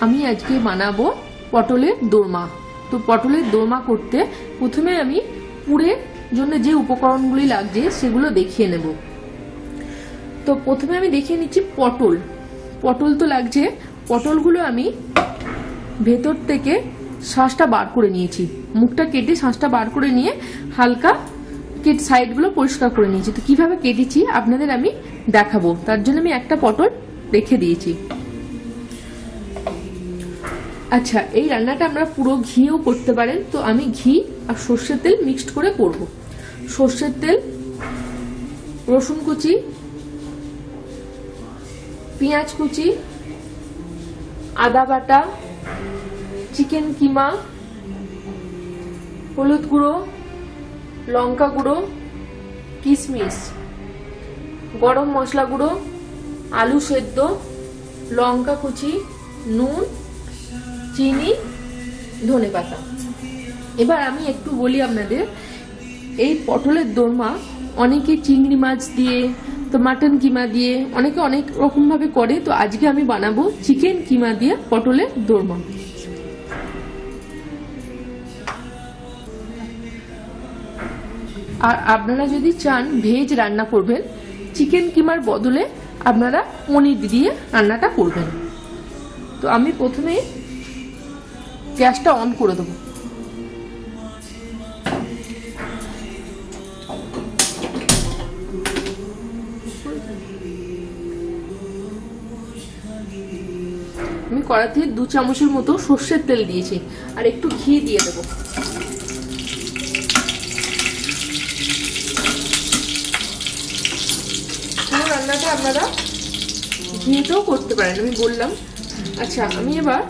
আমি আজকে বানাবো পটলের দোরমা। তো পটলের দোরমা করতে প্রথমে আমি পুরের জন্য যে উপকরণগুলি লাগছে সেগুলো দেখিয়ে নেব। তো প্রথমে আমি দেখিয়ে নিচ্ছি পটল তো লাগছে। পটলগুলো আমি ভেতর থেকে শাঁসটা বার করে নিয়েছি, মুখটা কেটে শাঁসটা বার করে নিয়ে হালকা সাইডগুলো পরিষ্কার করে নিয়েছি। তো কিভাবে কেটেছি আপনাদের আমি দেখাবো, তার জন্য আমি একটা পটল রেখে দিয়েছি। আচ্ছা, এই রান্নাটা আমরা পুরো ঘিও করতে পারেন। তো আমি ঘি আর সর্ষের তেল মিক্সড করে করব। সর্ষের তেল, রসুন কুচি, পেঁয়াজ কুচি, আদা বাটা, চিকেন কিমা, হলুদ গুঁড়ো, লঙ্কা গুঁড়ো, কিশমিশ, গরম মশলা গুঁড়ো, আলু সেদ্ধ, লঙ্কা কুচি, নুন, চিনি, ধনেপাতা। এবার আমি একটু বলি আপনাদের, এই পটলের দোরমা অনেকে চিংড়ি মাছ দিয়ে, তো মাটন কিমা দিয়ে, অনেকে অনেক রকম ভাবে করে। তো আজকে আমি বানাবো চিকেন কিমা দিয়ে পটলের দোরমা। আর আপনারা যদি চান ভেজ রান্না করবেন, চিকেন কিমার বদলে আপনারা পনির দিয়ে রান্নাটা করবেন। তো আমি প্রথমে গ্যাসটা অন করে দেবো। আমি কড়াইতে 2 চামচের মতো সর্ষের তেল দিয়েছি আর একটু ঘি দিয়ে দেবো। পুরো রান্নাটা আপনারা ঘিতেও করতে পারেন, আমি বললাম। আচ্ছা, আমি এবার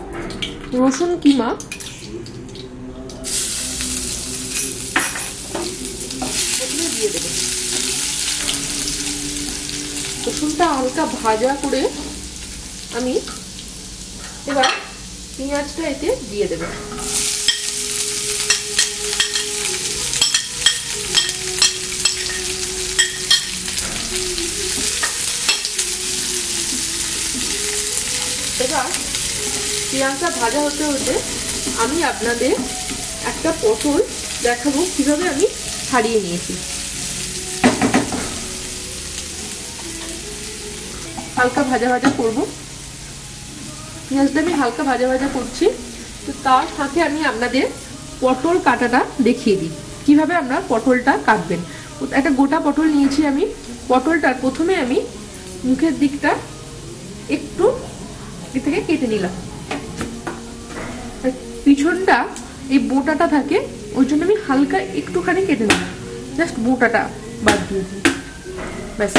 রসুন কিমা দিয়ে দেব। রসুনটা হালকা ভাজা করে আমি এবার পেঁয়াজটা এতে দিয়ে দেব। এবার পেঁয়াজটা ভাজা হতে হতে আমি আপনাদের একটা পটল দেখাবো কিভাবে আমি ছাড়িয়ে নিয়েছি। হালকা ভাজা ভাজা করব, পেঁয়াজটা আমি হালকা ভাজা ভাজা করছি। তো তার সাথে আমি আপনাদের পটল কাটাটা দেখিয়ে দিই, কিভাবে আমরা পটলটা কাটবেন। একটা গোটা পটল নিয়েছি আমি। পটলটার প্রথমে আমি মুখের দিকটা একটু এ থেকে কেটে নিলাম। পিছনটা এই বোটাটা থাকে, ওই জন্য আমি হালকা একটুখানি কেটে নিলাম, জাস্ট বোটাটা বাদ দিয়েছি, ব্যাস।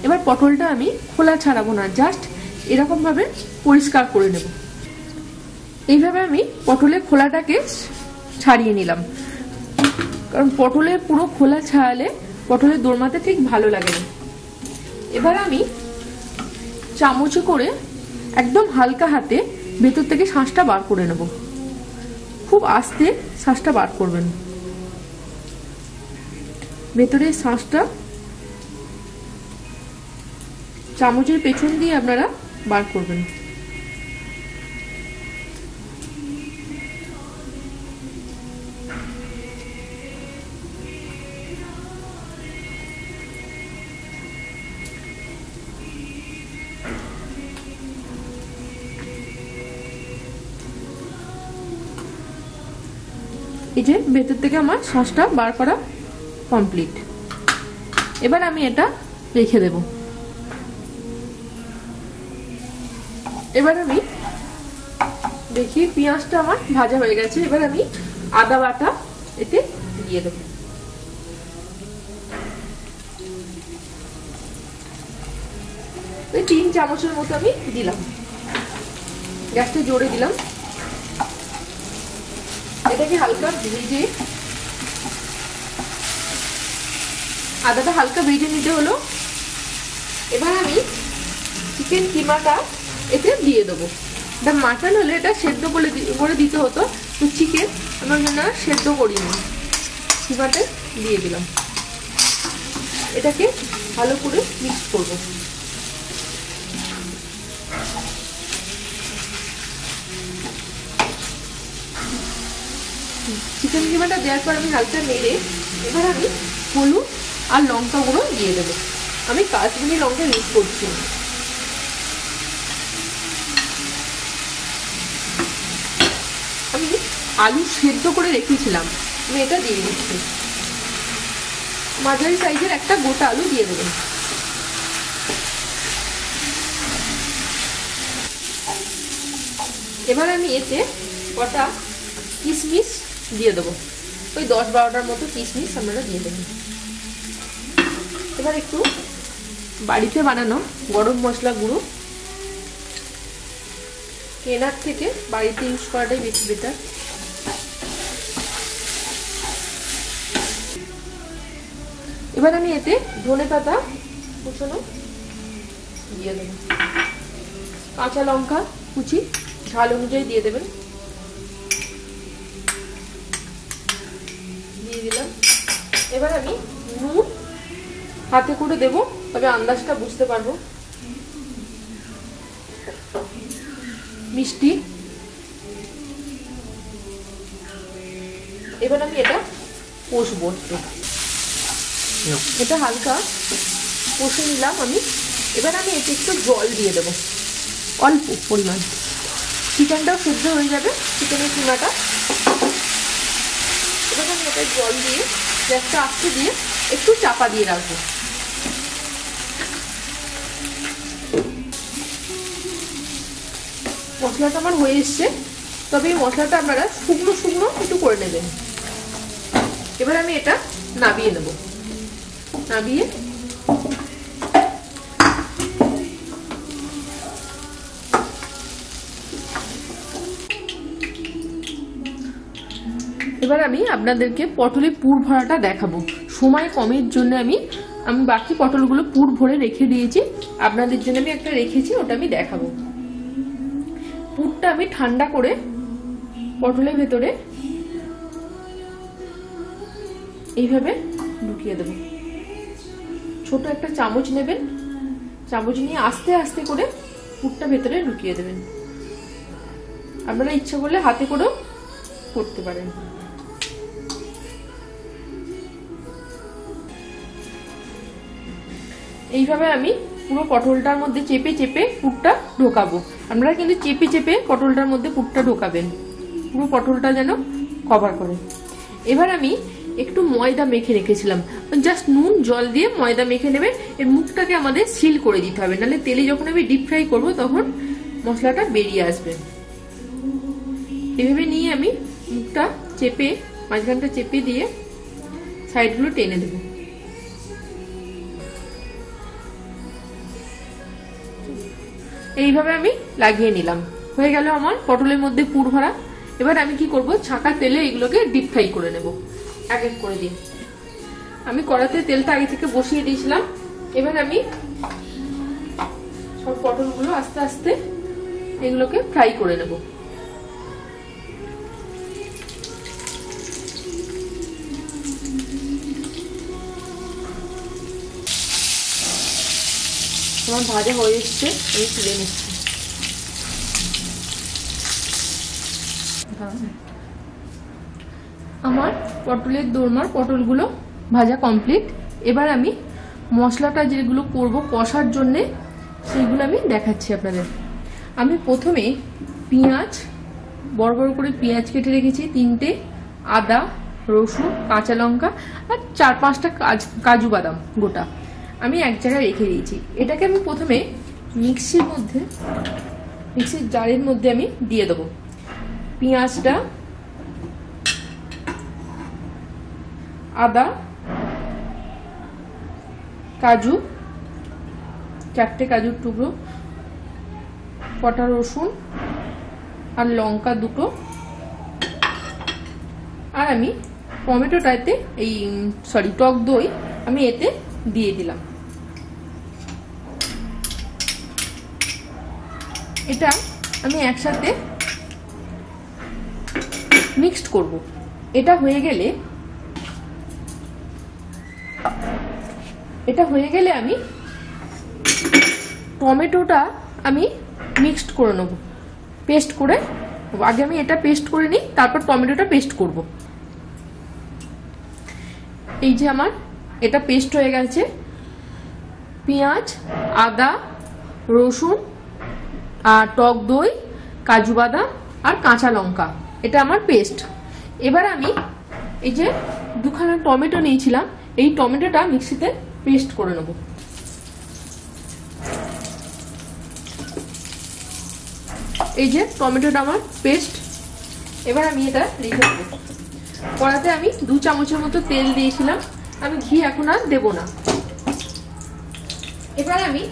এবার পটলটা আমি খোলা ছাড়াবো না, জাস্ট এরকম ভাবে পরিষ্কার করে নেব। এইভাবে আমি পটলের খোলাটাকে ছাড়িয়ে নিলাম, কারণ পটলের পুরো খোলা ছাড়ালে পটলের দোরমাতে ঠিক ভালো লাগে না। এবার আমি চামচে করে একদম হালকা হাতে ভেতর থেকে শাঁসটা বার করে নেব। খুব আস্তে শাঁসটা বার করবেন, ভেতরের শাঁসটা চামচের পেছন দিয়ে আপনারা বার করবেন। এই যে ভেতর থেকে আমার শাঁসটা বার করা কমপ্লিট। এবার আমি এটা রেখে দেব। এবার আমি দেখি পেঁয়াজটা আমার ভাজা হয়ে গেছে। এবার আমি আদা বাটা এতে দিয়ে দেব। এই 3 চামচের মতো আমি দিলাম, গ্যাসটা জোরে দিলাম। এটাকে হালকা ভেজে, আদাটা হালকা ভেজে নিতে হলো। এবার আমি চিকেন কিমাটা এতে দিয়ে দেবো। এটা মাটন হলে এটা সেদ্ধ করে দিতে হতো, তো চিকেন আমার জন্য সেদ্ধ করিনি, কিমাতে দিয়ে দিলাম। এটাকে ভালো করে মিক্স করবো। চিকেন কিমাটা দেওয়ার পর আমি হালকা নেড়ে এবার আমি হলুদ আর লঙ্কা গুঁড়ো দিয়ে দেবো। আমি কাশ্মীরি লঙ্কা ইউজ করছি। আমি আলু সেদ্ধ করে রেখেছিলাম, আমি এটা দিয়ে দিচ্ছি। মাঝারি সাইজের একটা গোটা আলু দিয়ে দেবেন। এবার আমি এতে কটা কিশমিশ দিয়ে দেবো, ওই 10-12টার মতো কিশমিশ আপনারা দিয়ে দেবেন। এবার একটু বাড়িতে বানানো গরম মশলা গুঁড়ো, কেনার থেকে বাড়িতে ইউজ করাটাই বেশি বেটার। এবার আমি এতে ধনেপাতা কুচনো দিয়ে দেব, কাঁচা লঙ্কা কুচি ঝাল অনুযায়ী দিয়ে দেবেন, দিয়ে দিলাম। এবার আমি নুন হাতে করে দেব, তবে আন্দাজটা বুঝতে পারবো। মিষ্টি। এবার আমি এটা কষবো, এটা হালকা কষে নিলাম আমি। এবার আমি এতে একটু জল দিয়ে দেবো, অল্প পরিমাণ। চিকেনটাও সেদ্ধ হয়ে যাবে, চিকেনের কিমাটা। এবার আমি এটা জল দিয়ে গ্যাসটা আস্তে দিয়ে একটু চাপা দিয়ে রাখবো। মশলাটা আমার হয়ে এসছে, তবে এই মশলাটা আপনারা শুকনো শুকনো একটু করে নেবেন। এবার আমি এটা নামিয়ে নেব, নামিয়ে এবার আমি আপনাদেরকে পটলের পুর ভরাটা দেখাবো। সময় কমের জন্য আমি বাকি পটলগুলো পুর ভরে রেখে দিয়েছি, আপনাদের জন্য আমি একটা রেখেছি, ওটা আমি দেখাবো। পুরটা আমি ঠান্ডা করে পটলের ভেতরে এইভাবে ঢুকিয়ে দেব। ছোট একটা চামচ নেবেন, চামচ নিয়ে আস্তে আস্তে করে পুরটা ভেতরে ঢুকিয়ে দেবেন। আপনারা ইচ্ছা করলে হাতে করেও করতে পারেন। এইভাবে আমি পুরো পটলটার মধ্যে চেপে চেপে পুরটা ঢোকাবো। আপনারা কিন্তু চেপে চেপে পটলটার মধ্যে পুরটা ঢোকাবেন, পুরো পটলটা যেন কভার করে। এবার আমি একটু ময়দা মেখে রেখেছিলাম, জাস্ট নুন জল দিয়ে ময়দা মেখে নেবেন। এর মুখটাকে আমাদের সিল করে দিতে হবে, নাহলে তেলে যখন আমি ডিপ ফ্রাই করবো তখন মশলাটা বেরিয়ে আসবে। এভাবে নিয়ে আমি মুখটা চেপে, মাঝখানটা চেপে দিয়ে সাইডগুলো টেনে দেবো। এইভাবে আমি লাগিয়ে নিলাম, হয়ে গেল আমার পটলের মধ্যে পুর ভরা। এবার আমি কি করব, ছাঁকা তেলে এগুলোকে ডিপ ফ্রাই করে নেব এক এক করে দিয়ে। আমি কড়াতে তেলটা আগে থেকে বসিয়ে দিয়েছিলাম। এবার আমি সব পটলগুলো আস্তে আস্তে এগুলোকে ফ্রাই করে নেব। আমার ভাজা হয়ে এসছে, আমি তুলে নিচ্ছি। আমার পটলের দোরমার পটলগুলো ভাজা কমপ্লিট। এবার আমি মশলাটা যেগুলো করব কষার জন্যে সেইগুলো আমি দেখাচ্ছি আপনাদের। আমি প্রথমে পেঁয়াজ, বড় বড় করে পেঁয়াজ কেটে রেখেছি 3টে, আদা, রসুন, কাঁচা লঙ্কা আর 4-5টা কাজু বাদাম গোটা আমি এক জায়গায় রেখে দিয়েছি। এটাকে আমি প্রথমে মিক্সির জারের মধ্যে আমি দিয়ে দেবো। পেঁয়াজটা, আদা, কাজু, 4টে কাজুর টুকরো, কটা রসুন আর লঙ্কা 2টো, আর আমি টমেটোটাতে টক দই আমি এতে দিয়ে দিলাম। এটা আমি একসাথে মিক্সড করব। এটা হয়ে গেলে আমি টমেটোটা আমি মিক্সড করে নেব, পেস্ট করে। আগে আমি এটা পেস্ট করে নিই, তারপর টমেটোটা পেস্ট করব। এই যে আমার এটা পেস্ট হয়ে গেছে, পেঁয়াজ, আদা, রসুন আর টক দই, কাজু বাদাম আর কাঁচা লঙ্কা, এটা আমার পেস্ট। এবার আমি এই যে দুখানা টমেটো নিয়েছিলাম, এই টমেটোটা মিক্সিতে পেস্ট করে নেব। এই যে টমেটোটা আমার পেস্ট। এবার আমি এটা রেখে দেবো। কড়াতে আমি 2 চামচের মতো তেল দিয়েছিলাম, আমি ঘি এখন আর দেবো না। এবার আমি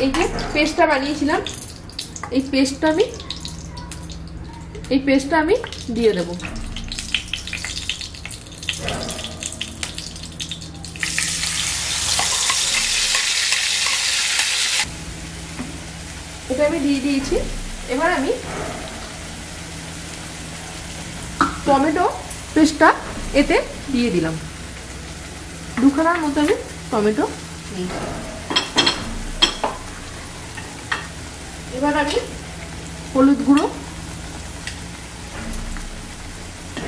এই যে পেস্টটা বানিয়েছিলাম, এই পেস্টটা আমি দিয়ে দেবো। এটা আমি দিয়ে দিয়েছি। এবার আমি টমেটো পেস্টটা এতে দিয়ে দিলাম। 2 খানার মতো আমি টমেটো নিয়েছি। এবার আমি হলুদ গুঁড়ো,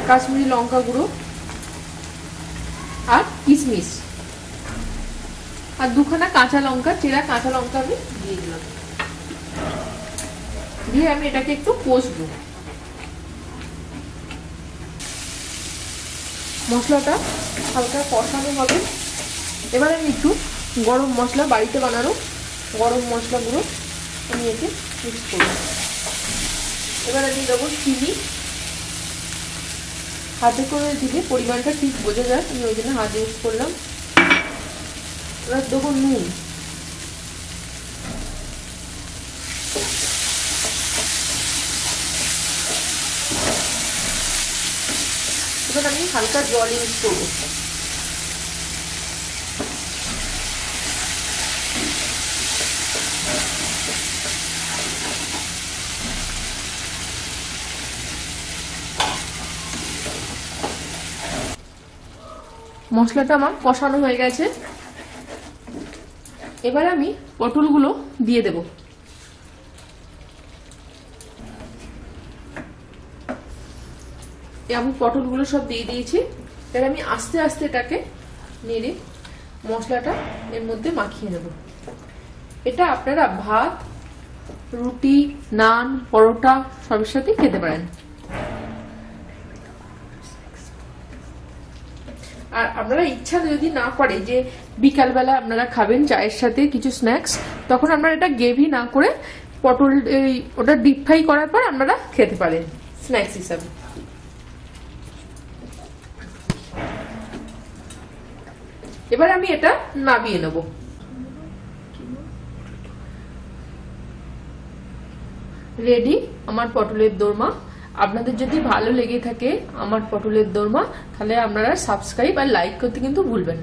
কাশ্মীরি লঙ্কা গুঁড়ো আর কিশমিশ আর 2 খানা কাঁচা লঙ্কা, চেরা কাঁচা লঙ্কা আমি দিয়ে দিলাম। দিয়ে আমি এটাকে একটু কষবো। মশলাটা হালকা কষানো হবে। এবার আমি একটু গরম মশলা, বাড়িতে বানানো গরম মশলা গুঁড়ো আমি এতে মিক্স করব। এবার আমি দেবো চিনি, হাতে করে দিলে পরিমাণটা ঠিক বোঝা যায়, আমি ওই জন্য হাত ইউজ করলাম। এবার দেবো নুন, এবার আমি হালকা জল ইউজ করবো। মশলাটা আমার কষানো হয়ে গেছে। এবার আমি পটলগুলো দিয়ে দেব। আমি পটলগুলো সব দিয়ে দিয়েছি। এবার আমি আস্তে আস্তে এটাকে নেড়ে মশলাটা এর মধ্যে মাখিয়ে নেব। এটা আপনারা ভাত, রুটি, নান, পরোটা সবের সাথে খেতে পারেন। আর আপনারা ইচ্ছা যদি না করে যে বিকালবেলা আপনারা খাবেন চায়ের সাথে কিছু স্ন্যাক্স, তখন আপনারা এটা গ্রেভি না করে পটল ওটা ডিপ ফ্রাই করার পর আপনারা খেতে পারেন স্ন্যাক্স হিসাবে। এবার আমি এটা নামিয়ে নেব। রেডি আমার পটলের দোরমা। আপনাদের যদি ভালো লেগে থাকে আমার পটলের দোরমা, তাহলে আপনারা সাবস্ক্রাইব আর লাইক করতে কিন্তু ভুলবেন না।